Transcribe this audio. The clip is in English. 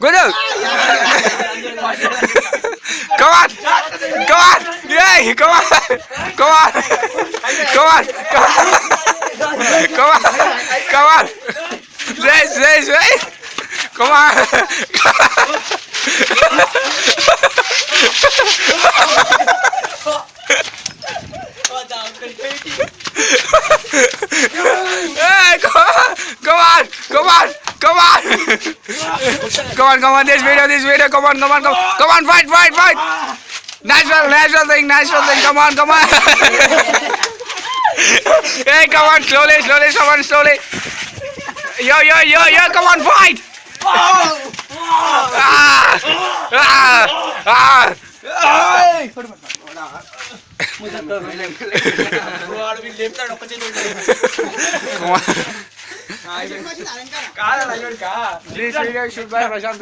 Good. Come on. Come on. Yay. Come on. Come on. Come on. Come on. Come on. Race. Come on. Hey, come on. Come on, this video, come on, fight. Natural thing, come on. Hey, come on, slowly. Yo, come on, fight. This video should by Prashant.